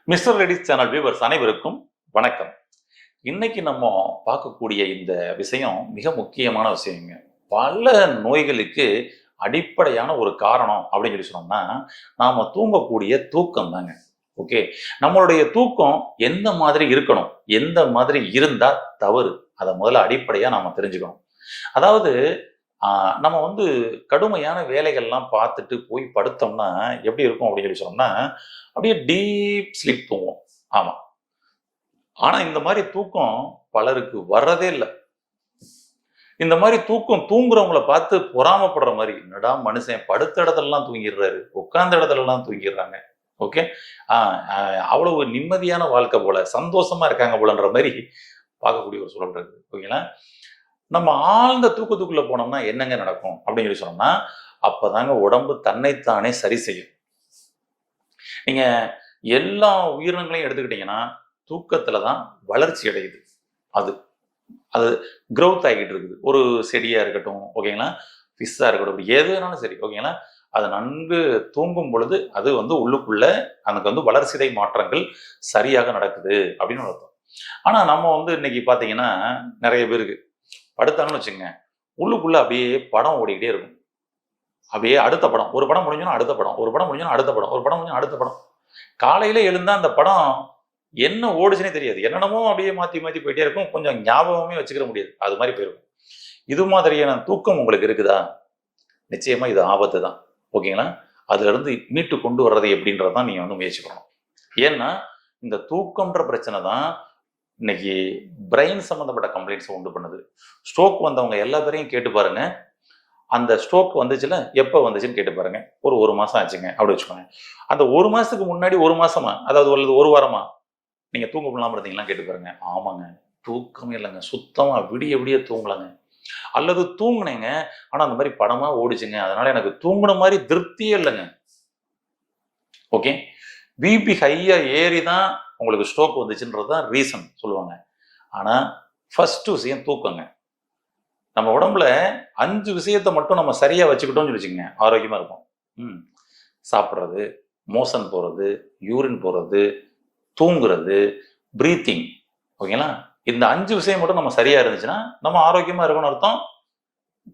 Mister ரெடிஸ் channel viewers அனைவருக்கும் வணக்கம். இன்னைக்கு நம்ம பார்க்கக்கூடிய இந்த விஷயம் மிக முக்கியமான விஷயங்க. பல நோய்களுக்கு அடிப்படையான ஒரு காரணம் அப்படின்னு சொல்லி சொன்னோம்னா, நாம தூங்கக்கூடிய தூக்கம் தாங்க. ஓகே, நம்மளுடைய தூக்கம் எந்த மாதிரி இருக்கணும், எந்த மாதிரி இருந்தா தவறு, அதை முதல்ல அடிப்படையா நாம தெரிஞ்சுக்கணும். அதாவது நம்ம வந்து கடுமையான வேலைகள்லாம் பார்த்துட்டு போய் படுத்தோம்னா எப்படி இருக்கும் அப்படின்னு சொல்லி சொன்னோம்னா, அப்படியே டீப் ஸ்லீப் தூங்குவோம். ஆமா. ஆனா இந்த மாதிரி தூக்கம் பலருக்கு வர்றதே இல்ல. இந்த மாதிரி தூக்கம் தூங்குறவங்கள பார்த்து பொறாமைப்படுற மாரி, என்னடா மனுஷன் படுத்த இடத்துலலாம் தூங்கிடுறாரு, உட்கார்ந்த இடத்துலலாம் தூங்கிடுறாங்க. ஓகே. ஆ அ அவ்வளவு நிம்மதியான வாழ்க்கை போல, சந்தோஷமா இருக்காங்க போலன்ற மாரி பார்க்கக்கூடிய ஒரு சூழல் இருக்கு. ஓகேங்களா? நம்ம ஆழ்ந்த தூக்கத்துக்குள்ள போனோம்னா என்னங்க நடக்கும் அப்படின்னு சொல்லி சொன்னோம்னா, அப்பதாங்க உடம்பு தன்னைத்தானே சரி செய்யும். நீங்க எல்லா உயிரினங்களையும் எடுத்துக்கிட்டீங்கன்னா, தூக்கத்துல தான் வளர்ச்சி அடையுது. அது அது குரோத் ஆகிட்டு இருக்குது. ஒரு செடியா இருக்கட்டும், ஓகேங்களா? ஃபிஷ்ஷா இருக்கட்டும், இப்படி எது வேணாலும் சரி, ஓகேங்களா? அது நன்கு தூங்கும் பொழுது, அது வந்து உள்ளுக்குள்ள அதுக்கு வந்து வளர்சிதை மாற்றங்கள் சரியாக நடக்குது அப்படின்னு ஒரு அர்த்தம். ஆனா நம்ம வந்து இன்னைக்கு பார்த்தீங்கன்னா, நெறைய பேருக்கு படுத்தாங்கன்னு வச்சுக்கங்க, உள்ளுக்குள்ள அப்படியே படம் ஓடிக்கிட்டே இருக்கும். அப்படியே அடுத்த படம். ஒரு படம் முடிஞ்சோன அடுத்த படம். ஒரு படம் முடிஞ்சோன அடுத்த படம். ஒரு படம் முடிஞ்சோன அடுத்த படம். காலையில எழுந்தா அந்த படம் என்ன ஓடுச்சுன்னே தெரியாது. என்னென்னமோ அப்படியே மாத்தி மாத்தி போயிட்டே இருக்கும். கொஞ்சம் ஞாபகமே வச்சுக்கிற முடியாது. அது மாரி போயிருக்கும். இது மாதிரியான தூக்கம் உங்களுக்கு இருக்குதா? நிச்சயமா இது ஆபத்து தான். ஓகேங்களா? அதுலருந்து மீட்டு கொண்டு வர்றது எப்படின்றத தான் நீங்க வந்து முயற்சி பண்ணணும். ஏன்னா, இந்த தூக்கம்ன்ற பிரச்சனை தான் இன்னைக்கு பிரெயின் சம்மந்தப்பட்ட கம்ப்ளைண்ட்ஸ உண்டு பண்ணுது. ஸ்ட்ரோக் வந்தவங்க எல்லா பேரையும் கேட்டு பாருங்க. அந்த ஸ்ட்ரோக் வந்துச்சுல்ல, எப்ப வந்துச்சுன்னு கேட்டு பாருங்க. ஒரு 1 மாசம் ஆச்சுங்க, அப்படி வச்சுக்கோங்க. அந்த 1 மாசத்துக்கு முன்னாடி 1 மாசமா, அதாவது அல்லது 1 வாரமா, நீங்க தூங்க முடியாம இருந்தீங்களான்னு கேட்டு பாருங்க. ஆமாங்க. தூக்கமே இல்லங்க. சுத்தமா விடிய விடிய தூங்கலங்க. அல்லது தூங்குனேங்க. ஆனா அந்த மாரி படமா ஓடுச்சுங்க. அதனால எனக்கு தூங்குன மாரி திருப்தியே இல்லங்க. ஓகே. பிபி ஹையா ஏறி தான் உங்களுக்கு ஸ்ட்ரோக் வந்துச்சுன்றது தான் ரீசன் சொல்லுவாங்க. ஆனா, ஃபர்ஸ்ட் விஷயம் தூக்கங்க. நம்ம உடம்புல 5 விஷயத்த மட்டும் நம்ம சரியா வச்சுக்கிட்டோம்னு வச்சுக்கங்க, ஆரோக்கியமா இருப்போம். ம். சாப்பிடுறது, மோஷன் போறது, யூரின் போறது, தூங்குறது, பிரீத்திங். ஓகேங்களா? இந்த 5 விஷயம் மட்டும் நம்ம சரியா இருந்துச்சுன்னா, நம்ம ஆரோக்கியமா இருக்கோம்னு அர்த்தம்.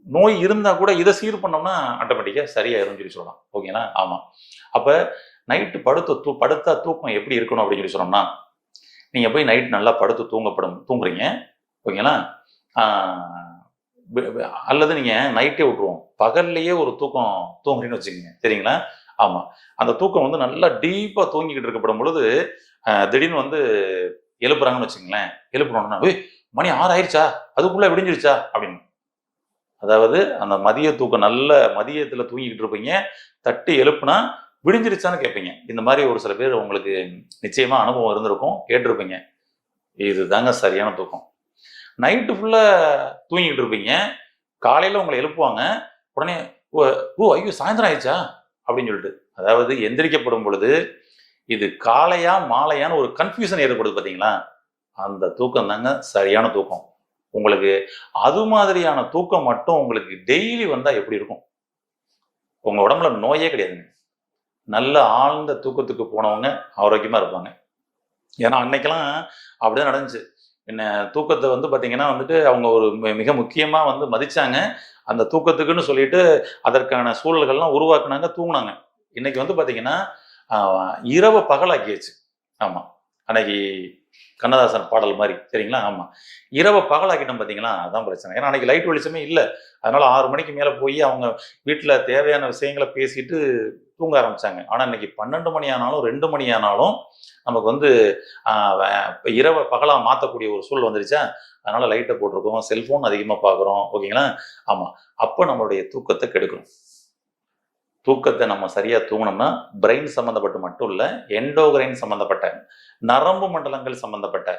நோய் இருந்தா கூட இத சீர் பண்ணோம்னா, ஆட்டோமேட்டிக்கா சரியாயிரும்னு சொல்லி சொல்லலாம். ஓகேங்களா? ஆமா. அப்ப நைட்டு படுத்தா தூக்கம் எப்படி இருக்கணும் அப்படின்னு சொல்லி சொன்னோம்னா, நீங்க போய் நைட் நல்லா படுத்து தூங்குறீங்க. ஓகேங்களா? ஆ வெ வெ அல்லது நீங்க நைட்டே விட்டுருவோம். பகல்லேயே ஒரு தூக்கம் தூங்குறீங்கன்னு வச்சுக்கங்க. சரிங்களா? ஆமா. அந்த தூக்கம் வந்து நல்லா டீப்பா தூங்கிக்கிட்டு இருக்கப்படும் பொழுது, திடீர்னு வந்து எழுப்புறாங்கன்னு வச்சுக்கங்களேன். எழுப்புனோனே, "ஏய் மணி 6 ஆயிருச்சா? அதுக்குள்ள விடிஞ்சிருச்சா?" அப்படின்னு. அதாவது அந்த மதிய தூக்கம் நல்ல மதியத்தில தூங்கிக்கிட்டு இருப்பீங்க. தட்டி எழுப்புனா, "விடிஞ்சிருச்சான்னு?" கேட்பீங்க. இந்த மாரி ஒரு சில பேர் உங்களுக்கு நிச்சயமா அனுபவம் இருந்திருக்கும். கேட்டிருப்பீங்க. இதுதாங்க சரியான தூக்கம். நைட்டு ஃபுல்லா தூங்கிக்கிட்டு இருப்பீங்க. காலையில உங்கள எழுப்புவாங்க. உடனே "ஓ ஓ ஐயோ! சாயந்தரம் ஆயிருச்சா?" அப்படின்னு சொல்லிட்டு. அதாவது எந்திரிக்கப்படும் பொழுது, இது காலையா, மாலையான்னு ஒரு கன்ஃப்யூஷன் ஏற்படுது பார்த்தீங்களா? அந்த தூக்கம் தாங்க சரியான தூக்கம். உங்களுக்கு அது மாதிரியான தூக்கம் மட்டும் உங்களுக்கு டெய்லி வந்தா எப்படி இருக்கும்? உங்க உடம்புல நோயே கிடையாதுங்க. நல்ல ஆழ்ந்த தூக்கத்துக்கு போனவங்க ஆரோக்கியமா இருப்பாங்க. ஏன்னா அன்னைக்கெல்லாம் அப்படிதான் நடந்துச்சு. என்ன தூக்கத்த வந்து பார்த்தீங்கன்னா வந்துட்டு, அவங்க ஒரு மிக முக்கியமா வந்து மதிச்சாங்க. அந்த தூக்கத்துக்குன்னு சொல்லிட்டு, அதற்கான சூழல்கள்லாம் உருவாக்குனாங்க, தூங்குனாங்க. இன்னைக்கு வந்து பார்த்தீங்கன்னா, அ இரவ பகலாக்கியாச்சு. ஆமா. அன்னைக்கு கண்ணதாசன் பாடல் மாரி. சரிங்களா? ஆமா. இரவ பகலாக்கிட்டோம் பார்த்தீங்களா? அதான் பிரச்சனை. ஏன்னா அன்னைக்கு லைட் வெளிச்சமே இல்ல. அதனால 6 மணிக்கு மேல போயி அவங்க வீட்ல தேவையான விஷயங்கள பேசிட்டு தூங்க ஆரம்பிச்சாங்க. ஆனா இன்னைக்கு 12 மணி ஆனாலும், 2 மணி ஆனாலும் நமக்கு வந்து அ வ இரவ பகலா மாத்தக்கூடிய ஒரு சூழல் வந்துருச்சா, அதனால லைட்ட போட்டிருக்கோம். செல்ஃபோன் அதிகமா பார்க்குறோம். ஓகேங்களா? ஆமா. அப்ப நம்மளுடைய தூக்கத்த கெடுக்கும். தூக்கத்த நம்ம சரியா தூங்குனோம்னா, பிரெயின் சம்மந்தப்பட்டு மட்டும் இல்ல, எண்டோகிரைன் சம்மந்தப்பட்ட, நரம்பு மண்டலங்கள் சம்மந்தப்பட்ட,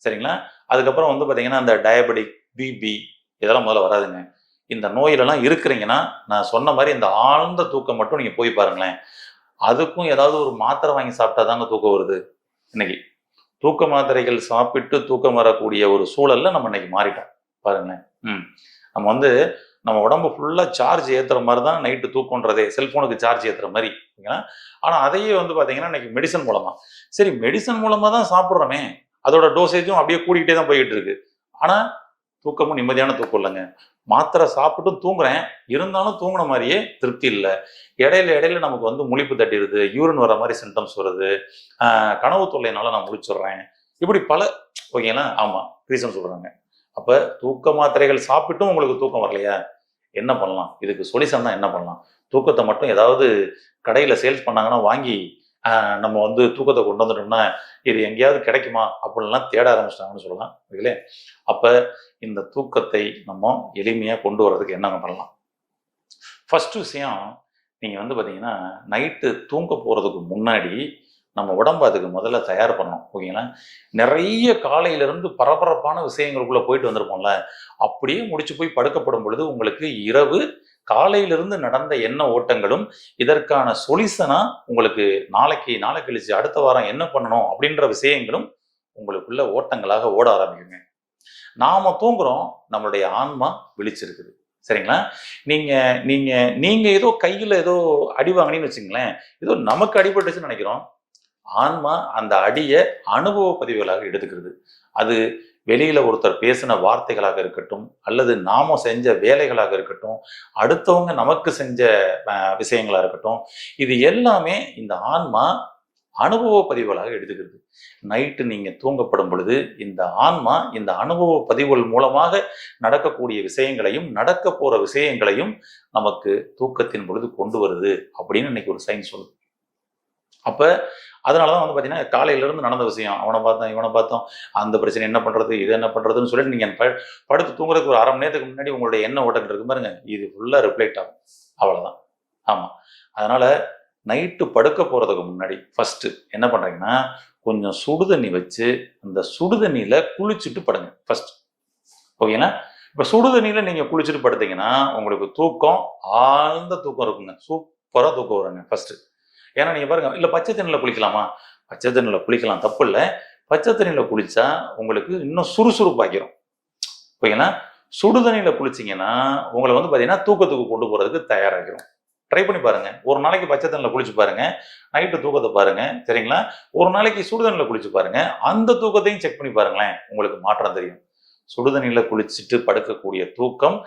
சரிங்களா? அதுக்கப்புறம் வந்து பார்த்தீங்கன்னா, அந்த டயபெடிக், பிபி இதெல்லாம் முதல்ல வராதுங்க. இந்த நோயிலலாம் இருக்கிறீங்கன்னா, நான் சொன்ன மாரி இந்த ஆழ்ந்த தூக்கம் மட்டும் நீங்க போய் பாருங்களேன். அதுக்கும் ஏதாவது ஒரு மாத்திரை வாங்கி சாப்பிட்டா தாங்க தூக்கம் வருது, இன்னைக்கு. தூக்க மாத்திரைகள் சாப்பிட்டு தூக்கம் வரக்கூடிய ஒரு சூழல்ல நம்ம இன்னைக்கு மாறிட்டோம். பாருங்களேன். ம். நம்ம வந்து நம்ம உடம்பு ஃபுல்லாக சார்ஜ் ஏற்றுற மாதிரி தான் நைட்டு தூக்கன்றதே, செல்ஃபோனுக்கு சார்ஜ் ஏற்றுற மாதிரி. ஓகேங்களா? ஆனால் அதையே வந்து பார்த்தீங்கன்னா இன்னைக்கு மெடிசன் மூலமா, சரி மெடிசன் மூலமாக தான் சாப்பிட்றோமே, அதோட டோசேஜும் அப்படியே கூடிக்கிட்டே தான் போயிட்டு இருக்கு. ஆனால் தூக்கமும் நிம்மதியான தூக்கம் இல்லைங்க. மாத்திரை சாப்பிட்டும் தூங்குறேன், இருந்தாலும் தூங்குன மாதிரியே திருப்தி இல்லை. இடையில இடையில நமக்கு வந்து முழிப்பு தட்டிடுது, யூரின் வர மாதிரி சிம்டம்ஸ் வருது, கனவு தொல்லைனால நான் முழிச்சிடுறேன், இப்படி பல. ஓகேங்களா? ஆமாம், ரீசன் சொல்கிறாங்க. அப்போ தூக்க மாத்திரைகள் சாப்பிட்டும் உங்களுக்கு தூக்கம் வரலையா? என்ன பண்ணலாம்? இதுக்கு சொல்யூஷன் தான் என்ன பண்ணலாம்? தூக்கத்தை மட்டும் ஏதாவது கடையில் சேல்ஸ் பண்ணாங்கன்னா வாங்கி நம்ம வந்து தூக்கத்தை கொண்டு வந்துட்டோம்னா இது எங்கேயாவது கிடைக்குமா அப்படின்லாம் தேட ஆரம்பிச்சிட்டாங்கன்னு சொல்லலாம். இல்லைங்களே? அப்போ இந்த தூக்கத்தை நம்ம எளிமையாக கொண்டு வர்றதுக்கு என்னங்க பண்ணலாம்? ஃபர்ஸ்ட் விஷயம், நீங்கள் வந்து பார்த்தீங்கன்னா நைட்டு தூங்க போகிறதுக்கு முன்னாடி நம்ம உடம்பு அதுக்கு முதல்ல தயார் பண்ணணும். ஓகேங்களா? நிறைய காலையிலேருந்து பரபரப்பான விஷயங்களுக்குள்ளே போயிட்டு வந்திருப்போம்ல, அப்படியே முடிச்சு போய் படுக்கப்படும் பொழுது உங்களுக்கு இரவு காலையிலிருந்து நடந்த எண்ண ஓட்டங்களும் இதற்கான சொல்யூஷனா உங்களுக்கு நாளை கழிச்சு அடுத்த வாரம் என்ன பண்ணணும் அப்படின்ற விஷயங்களும் உங்களுக்குள்ள ஓட்டங்களாக ஓட ஆரம்பிக்குங்க. நாம தூங்குறோம், நம்மளுடைய ஆன்மா விழிச்சிருக்குது. சரிங்களா? நீங்க நீங்க நீங்க ஏதோ கையில ஏதோ அடி வாங்கினீங்கன்னு வச்சுங்களேன், ஏதோ நமக்கு அடிபட்டுச்சுன்னு நினைக்கிறோம். ஆன்மா அந்த அடியை அனுபவ பதிவுகளாக எடுத்துக்கிறது. அது வெளியில ஒருத்தர் பேசின வார்த்தைகளாக இருக்கட்டும், அல்லது நாம செஞ்ச வேலைகளாக இருக்கட்டும், அடுத்தவங்க நமக்கு செஞ்ச விஷயங்களா இருக்கட்டும், இது எல்லாமே இந்த ஆன்மா அனுபவ பதிவுகளாக எடுத்துக்கிறது. நைட்டு நீங்க தூங்கப்படும் பொழுது இந்த ஆன்மா இந்த அனுபவ பதிவுகள் மூலமாக நடக்கக்கூடிய விஷயங்களையும் நடக்க போற விஷயங்களையும் நமக்கு தூக்கத்தின் பொழுது கொண்டு வருது அப்படின்னு இன்னைக்கு ஒரு சயின்ஸ் சொல்லுது. அப்ப அதனாலதான் வந்து பாத்தீங்கன்னா காலையில இருந்து நடந்த விஷயம், அவனை பார்த்தோம் இவனை பார்த்தோம், அந்த பிரச்சனை என்ன பண்றது இது என்ன பண்றதுன்னு சொல்லிட்டு நீங்க படுத்து தூங்குறதுக்கு ஒரு 1/2 மணி நேரத்துக்கு முன்னாடி உங்களுடைய எண்ண ஓட்டங்கள் இருக்கு பாருங்க, இது ஃபுல்லா ரிஃப்ளெக்ட் ஆகும். அவ்வளவுதான். ஆமா. அதனால நைட்டு படுக்க போறதுக்கு முன்னாடி ஃபர்ஸ்ட் என்ன பண்றீங்கன்னா, கொஞ்சம் சுடுதண்ணி வச்சு அந்த சுடுதண்ணியில குளிச்சுட்டு படுங்க ஃபர்ஸ்ட். ஓகேங்களா? இப்ப சுடுதண்ணியில நீங்க குளிச்சுட்டு படுத்தீங்கன்னா உங்களுக்கு தூக்கம், ஆழ்ந்த தூக்கம் இருக்குங்க. சூப்பரா தூக்கம் வருங்க ஃபர்ஸ்ட். ஏன்னா நீங்க பாருங்க, இல்ல பச்சை தண்ணியில குளிக்கலாமா? பச்சை தண்ணியில குளிக்கலாம், தப்பு இல்லை. பச்சை தண்ணியில குளிச்சா உங்களுக்கு இன்னும் சுறுசுறுப்பாக்கிரும். ஓகேங்களா? சுடுதண்ணியில குளிச்சிங்கன்னா உங்களை வந்து பாத்தீங்கன்னா தூக்கத்துக்கு கொண்டு போறதுக்கு தயாராகிரும். ட்ரை பண்ணி பாருங்க. ஒரு நாளைக்கு பச்சை தண்ணியில குளிச்சு பாருங்க, நைட்டு தூக்கத்தை பாருங்க. சரிங்களா? ஒரு நாளைக்கு சுடுதண்ணியில குளிச்சு பாருங்க, அந்த தூக்கத்தையும் செக் பண்ணி பாருங்களேன், உங்களுக்கு மாற்றம் தெரியும். சுடுதண்ணியில குளிச்சுட்டு படுக்கக்கூடிய தூக்கம்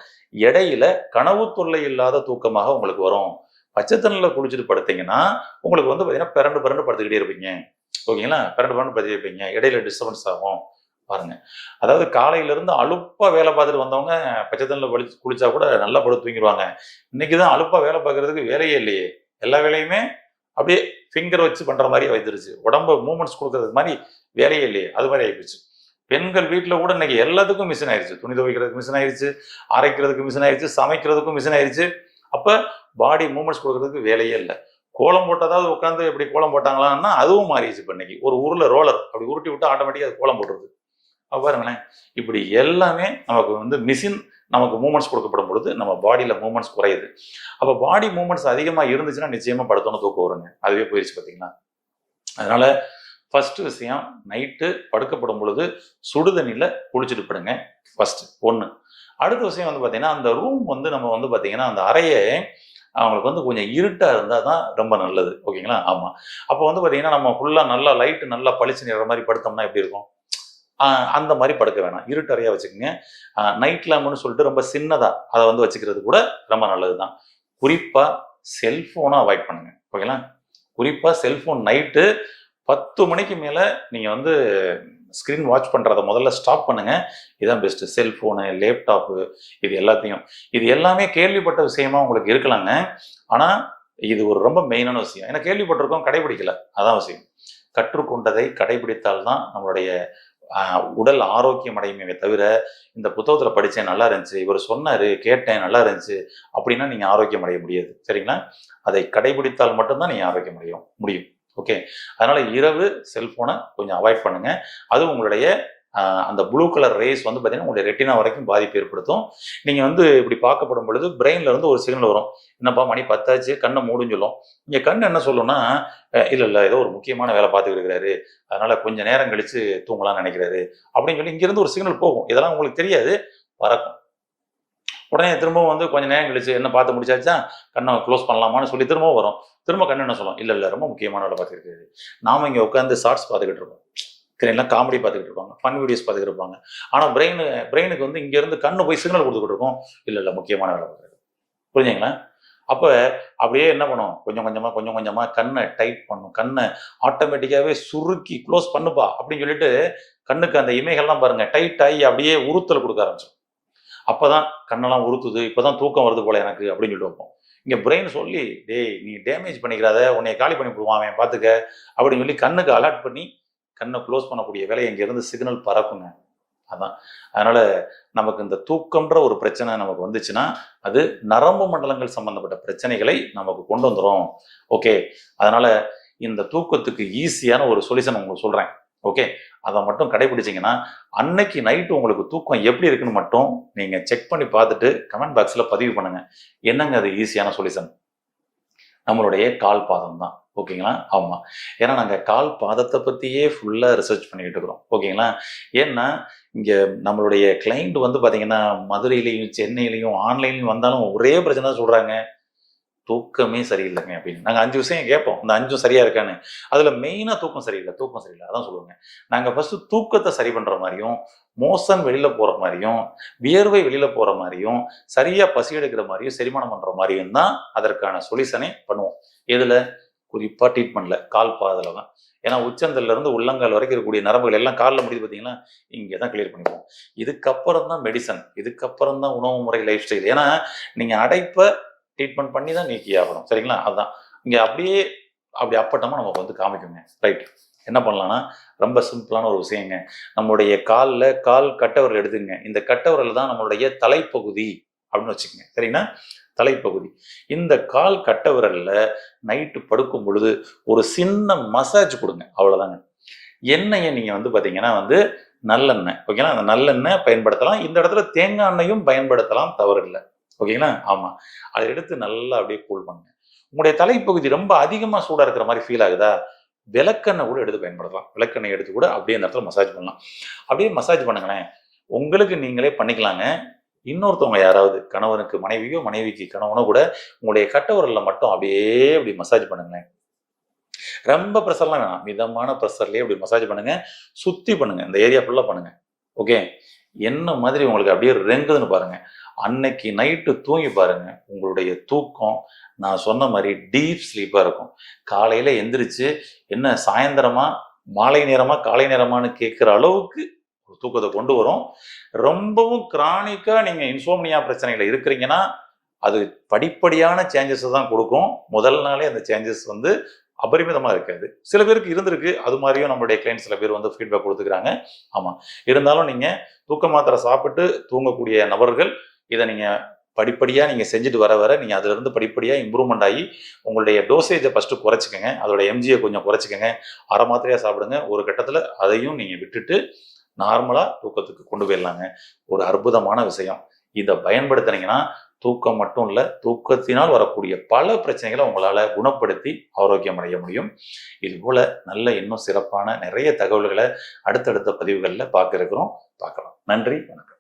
இடையில கனவு தொல்லை இல்லாத தூக்கமாக உங்களுக்கு வரும். பச்சை தண்ணியில குளிச்சுட்டு படுத்தீங்கன்னா உங்களுக்கு வந்து பாத்தீங்கன்னா பிறண்டு படுத்துக்கிட்டே இருப்பீங்க. ஓகேங்களா? பிறண்டு படுத்துக்கிட்டே இருப்பீங்க, இடையில டிஸ்டர்பன்ஸ் ஆகும். பாருங்க, அதாவது காலையில இருந்து அலுப்பா வேலை பார்த்துட்டு வந்தவங்க பச்சை தண்ணியில குளிச்சா கூட நல்லா படுத்து தூங்கிடுவாங்க. இன்னைக்குதான் அலுப்பா வேலை பார்க்கறதுக்கு வேலையே இல்லையே, எல்லா வேலையுமே அப்படியே ஃபிங்கர் வச்சு பண்ற மாதிரி வைத்திருச்சு. உடம்பு மூவ்மெண்ட்ஸ் கொடுக்கறதுக்கு மாதிரி வேலையே இல்லையே, அது மாதிரி ஆயிடுச்சு. பெண்கள் வீட்டில் கூட இன்னைக்கு எல்லாத்துக்கும் மிஷின் ஆயிடுச்சு. துணி துவைக்கிறதுக்கு மிஷின் ஆயிடுச்சு, அரைக்கிறதுக்கு மிஷின் ஆயிடுச்சு, சமைக்கிறதுக்கும் மிஷின் ஆயிடுச்சு. அப்ப பாடி மூவ்மெண்ட்ஸ் கொடுக்கறதுக்கு வேலையே இல்லை. கோலம் போட்டதாவது உட்காந்து எப்படி கோலம் போட்டாங்களான்னா அதுவும் மாறிடுச்சு. இப்போ இன்னைக்கு ஒரு ஊர்ல ரோலர் அப்படி உருட்டி விட்டு ஆட்டோமேட்டிக்காக அது கோலம் போட்டுருது. பாருங்களேன், இப்படி எல்லாமே நமக்கு வந்து மிஷின் நமக்கு மூவ்மெண்ட்ஸ் கொடுக்கப்படும் பொழுது நம்ம பாடியில மூவ்மெண்ட்ஸ் குறையுது. அப்ப பாடி மூவ்மெண்ட்ஸ் அதிகமா இருந்துச்சுன்னா நிச்சயமா படுத்தோன்னு தூக்கம் வருங்க. அதுவே போயிடுச்சு பார்த்தீங்களா? அதனால ஃபர்ஸ்ட் விஷயம், நைட்டு படுக்கப்படும் பொழுது சுடுதண்ணியில குளிச்சுட்டு படுங்க ஃபர்ஸ்ட் ஒன்று. அடுத்த விஷயம் வந்து பார்த்தீங்கன்னா, அந்த ரூம் வந்து நம்ம வந்து பார்த்தீங்கன்னா அந்த அறையே அவங்களுக்கு வந்து கொஞ்சம் இருட்டா இருந்தால் தான் ரொம்ப நல்லது. ஓகேங்களா? ஆமாம். அப்போ வந்து பார்த்தீங்கன்னா நம்ம ஃபுல்லாக நல்லா லைட்டு நல்லா பளிச்சு நிற மாதிரி படுத்தோம்னா எப்படி இருக்கும்? அந்த மாதிரி படுக்க வேணாம், இருட்டறையாக வச்சுக்கோங்க. நைட் லேம்ப்னு சொல்லிட்டு ரொம்ப சின்னதாக அதை வந்து வச்சுக்கிறது கூட ரொம்ப நல்லது தான். குறிப்பாக செல்ஃபோனை அவாய்ட் பண்ணுங்க. ஓகேங்களா? குறிப்பாக செல்ஃபோன் நைட்டு 10 மணிக்கு மேலே நீங்கள் வந்து ஸ்க்ரீன் வாட்ச் பண்ணுறதை முதல்ல ஸ்டாப் பண்ணுங்க. இதுதான் பெஸ்ட்டு. செல்ஃபோனு, லேப்டாப்பு, இது எல்லாமே கேள்விப்பட்ட விஷயமா உங்களுக்கு இருக்கலாங்க. ஆனால் இது ஒரு ரொம்ப மெயினான விஷயம். ஏன்னா கேள்விப்பட்டிருக்கோம், கடைபிடிக்கல, அதான் விஷயம். கற்றுக்கொண்டதை கடைபிடித்தால்தான் நம்மளுடைய உடல் ஆரோக்கியம் அடையுமே தவிர, இந்த புத்தகத்தில் படித்தேன் நல்லா இருந்துச்சு, இவர் சொன்னார் கேட்டேன் நல்லா இருந்துச்சு அப்படின்னா நீங்கள் ஆரோக்கியம் அடைய முடியாது. சரிங்களா? அதை கடைபிடித்தால் மட்டும்தான் நீங்கள் ஆரோக்கியம் அடைய முடியும். ஓகே, அதனால இரவு செல்போனை கொஞ்சம் அவாய்ட் பண்ணுங்க. அது உங்களுடைய அந்த ப்ளூ கலர் ரேஸ் வந்து பார்த்தீங்கன்னா உங்களுடைய ரெட்டினா வரைக்கும் பாதிப்பு ஏற்படுத்தும். நீங்கள் வந்து இப்படி பார்க்கப்படும் பொழுது பிரெயின்ல இருந்து ஒரு சிக்னல் வரும், என்னப்பா மணி 10 ஆச்சு, கண்ணை மூடுன்னு சொல்லும். இங்கே கண் என்ன சொல்லும்னா, இல்லை ஏதோ ஒரு முக்கியமான வேலை பார்த்துக்கிட்டு இருக்கிறாரு, அதனால கொஞ்சம் நேரம் கழிச்சு தூங்கலாம்னு நினைக்கிறாரு அப்படின்னு சொல்லி இங்கிருந்து ஒரு சிக்னல் போகும். இதெல்லாம் உங்களுக்கு தெரியாது, பறக்கும். உடனே திரும்பவும் வந்து கொஞ்சம் நேரம் கழிச்சு என்ன பார்த்து முடிச்சாச்சா, கண்ணை க்ளோஸ் பண்ணலாமான்னு சொல்லி திரும்பவும் வரும். திரும்ப கண்ணு என்ன சொல்லும், இல்ல இல்ல ரொம்ப முக்கியமான வேலை பார்த்துக்கிட்டு இருக்கு. நாம இங்க உட்காந்து ஷார்ட்ஸ் பார்த்துக்கிட்டு இருப்போம். எல்லாம் காமெடி பார்த்துக்கிட்டு இருப்பாங்க, ஃபன் வீடியோஸ் பார்த்துக்கிட்டு இருப்பாங்க. ஆனா பிரெயினுக்கு வந்து இங்க இருந்து கண்ணு போய் சிக்னல் கொடுத்துக்கிட்டு இருக்கும், இல்ல இல்ல முக்கியமான வேலை பார்க்குறது. புரிஞ்சுங்களா? அப்ப அப்படியே என்ன பண்ணும், கொஞ்சம் கொஞ்சமா கண்ணை டைட் பண்ணும். கண்ணை ஆட்டோமேட்டிக்காவே சுருக்கி க்ளோஸ் பண்ணுப்பா அப்படின்னு சொல்லிட்டு கண்ணுக்கு அந்த இமைகள்லாம் பாருங்க டைட் ஆகி அப்படியே உறுத்தல் கொடுக்க ஆரம்பிச்சிடும். அப்பதான் கண்ணெல்லாம் உறுத்துது, இப்பதான் தூக்கம் வருது போல எனக்கு அப்படின்னு சொல்லிட்டு வைப்போம். இங்க பிரெயின் சொல்லி, டேய் நீ டேமேஜ் பண்ணிக்கிறாத, உன்னைய காலி பண்ணி விடுவான் அவன் பார்த்துக்க அப்படின்னு சொல்லி கண்ணுக்கு அலர்ட் பண்ணி கண்ணை க்ளோஸ் பண்ணக்கூடிய வேலை இங்க இருந்து சிக்னல் பறக்குங்க. அதான். அதனால நமக்கு இந்த தூக்கம்ன்ற ஒரு பிரச்சனை நமக்கு வந்துச்சுன்னா, அது நரம்பு மண்டலங்கள் சம்பந்தப்பட்ட பிரச்சனைகளை நமக்கு கொண்டு வந்துரும். ஓகே. அதனால இந்த தூக்கத்துக்கு ஈஸியான ஒரு சொல்யூஷன் உங்களுக்கு சொல்றேன். ஓகே. அதை மட்டும் கடைபிடிச்சீங்கன்னா, அன்னைக்கு நைட்டு உங்களுக்கு தூக்கம் எப்படி இருக்குன்னு மட்டும் நீங்க செக் பண்ணி பார்த்துட்டு கமெண்ட் பாக்ஸ்ல பதிவு பண்ணுங்க. என்னங்க அது ஈஸியான சொல்யூஷன்? நம்மளுடைய கால் பாதம் தான். ஓகேங்களா? ஆமா. ஏன்னா நாங்க கால் பாதத்தை பத்தியே ஃபுல்லா ரிசர்ச் பண்ணிக்கிட்டு இருக்கிறோம். ஓகேங்களா? ஏன்னா இங்க நம்மளுடைய கிளைண்ட் வந்து பாத்தீங்கன்னா மதுரையிலையும் சென்னையிலையும் ஆன்லைன்லையும் வந்தாலும் ஒரே பிரச்சனை தான் சொல்றாங்க, தூக்கமே சரியில்லைங்க அப்படின்னு. நாங்க 5 விஷயம் கேட்போம், இந்த 5ம் சரியா இருக்கான்னு. அதுல மெயினா தூக்கம் சரியில்லை, தூக்கம் சரியில்லை அதான் சொல்லுவாங்க. நாங்க ஃபர்ஸ்ட் தூக்கத்தை சரி பண்ற மாதிரியும், மோஷன் வெளியில போற மாதிரியும், வியர்வை வெளியில போற மாதிரியும், சரியா பசி எடுக்கிற மாதிரியும், செரிமானம் பண்ற மாதிரியும் தான் அதற்கான சொல்யூஷனே பண்ணுவோம். எதுல? குறிப்பா ட்ரீட்மெண்ட்ல, கால் பாதத்துல தான். ஏன்னா உச்சந்தல்ல இருந்து உள்ளங்கால் வரைக்கும் இருக்கக்கூடிய நரம்புகள் எல்லாம் காலில் முடியுது பார்த்தீங்களா, இங்கே தான் கிளியர் பண்ணிப்போம். இதுக்கப்புறம் தான் மெடிசன், இதுக்கப்புறம் தான் உணவு முறை, லைஃப் ஸ்டைல். ஏன்னா நீங்க அடைப்பை ட்ரீட்மெண்ட் பண்ணி தான் நீக்கி ஆகணும். சரிங்களா? அதுதான் இங்க அப்படியே அப்படி அப்பட்டமா நமக்கு வந்து காமிக்குங்க. ரைட். என்ன பண்ணலாம்னா, ரொம்ப சிம்பிளான ஒரு விஷயங்க. நம்மளுடைய கால் கட்டவரல் எடுத்துங்க. இந்த கட்டவரல் தான் நம்மளுடைய தலைப்பகுதி அப்படின்னு வச்சுக்கோங்க. சரிங்களா? தலைப்பகுதி. இந்த கால் கட்டவிரல்ல நைட்டு படுக்கும் பொழுது ஒரு சின்ன மசாஜ் கொடுங்க. அவ்வளவுதாங்க. எண்ணெயை நீங்க வந்து பாத்தீங்கன்னா வந்து நல்லெண்ணெய். ஓகேங்களா? அந்த நல்லெண்ணெய் பயன்படுத்தலாம். இந்த இடத்துல தேங்காய் எண்ணெயும் பயன்படுத்தலாம், தவறு இல்லை. ஓகேங்களா? ஆமா. அதை எடுத்து நல்லா அப்படியே கூல் பண்ணுங்க. உங்களுடைய தலைப்பகுதி ரொம்ப அதிகமா சூடா இருக்கிற மாதிரி ஃபீல் ஆகுதா, விளக்கெண்ணெய் கூட எடுத்து பயன்படுத்தலாம். விளக்கெண்ணெய் எடுத்து கூட அப்படியே அந்த இடத்துல மசாஜ் பண்ணலாம். அப்படியே மசாஜ் பண்ணுங்களேன். உங்களுக்கு நீங்களே பண்ணிக்கலாங்க. இன்னொருத்தவங்க யாராவது கணவனுக்கு மனைவியோ, மனைவிக்கு கணவனோ கூட உங்களுடைய கட்டவிரல்ல மட்டும் அப்படியே அப்படி மசாஜ் பண்ணுங்களேன். ரொம்ப ப்ரெஷர்லாம் வேணாம். மிதமான ப்ரெஷர்லயே அப்படி மசாஜ் பண்ணுங்க. சுத்தி பண்ணுங்க. இந்த ஏரியா ஃபுல்லா பண்ணுங்க. ஓகே. என்ன மாதிரி உங்களுக்கு அப்படியே ரெங்குதுன்னு பாருங்க. அன்னைக்கு நைட்டு தூங்கி பாருங்க. உங்களுடைய தூக்கம் நான் சொன்ன மாதிரி டீப் ஸ்லீப்பா இருக்கும். காலையில எந்திரிச்சு என்ன சாயந்தரமா, மாலை நேரமா, காலை நேரமான்னு கேட்கிற அளவுக்கு ஒரு தூக்கத்தை கொண்டு வரும். ரொம்பவும் கிரானிக்கா நீங்க இன்சோம்னியா பிரச்சனையில இருக்கிறீங்கன்னா, அது படிப்படியான சேஞ்சஸ் தான் கொடுக்கும். முதல் நாளே அந்த சேஞ்சஸ் வந்து அபரிமிதமா இருக்காது. சில பேருக்கு இருந்திருக்கு. அது மாதிரியும் நம்மளுடைய கிளைண்ட் சில பேர் வந்து ஃபீட்பேக் கொடுத்துக்கிறாங்க. ஆமா. இருந்தாலும் நீங்க தூக்க மாத்திரை சாப்பிட்டு தூங்கக்கூடிய நபர்கள் இதை நீங்க படிப்படியா நீங்க செஞ்சுட்டு வர வர நீங்க அதுல இருந்து படிப்படியா இம்ப்ரூவ்மெண்ட் ஆகி உங்களுடைய டோசேஜை ஃபர்ஸ்ட் குறைச்சிக்கங்க. அதோட எம்ஜியை கொஞ்சம் குறைச்சிக்கங்க. அரை மாத்திரையா சாப்பிடுங்க. ஒரு கட்டத்துல அதையும் நீங்க விட்டுட்டு நார்மலா தூக்கத்துக்கு கொண்டு போயிடலாங்க. ஒரு அற்புதமான விஷயம். இதை பயன்படுத்துனீங்கன்னா தூக்கம் மட்டும் இல்ல, தூக்கத்தினால் வரக்கூடிய பல பிரச்சனைகளை உங்களால குணப்படுத்தி ஆரோக்கியம் அடைய முடியும். இது போல நல்ல இன்னும் சிறப்பான நிறைய தகவல்களை அடுத்தடுத்த பதிவுகளில் பார்க்க இருக்கிறோம். பார்க்கலாம். நன்றி, வணக்கம்.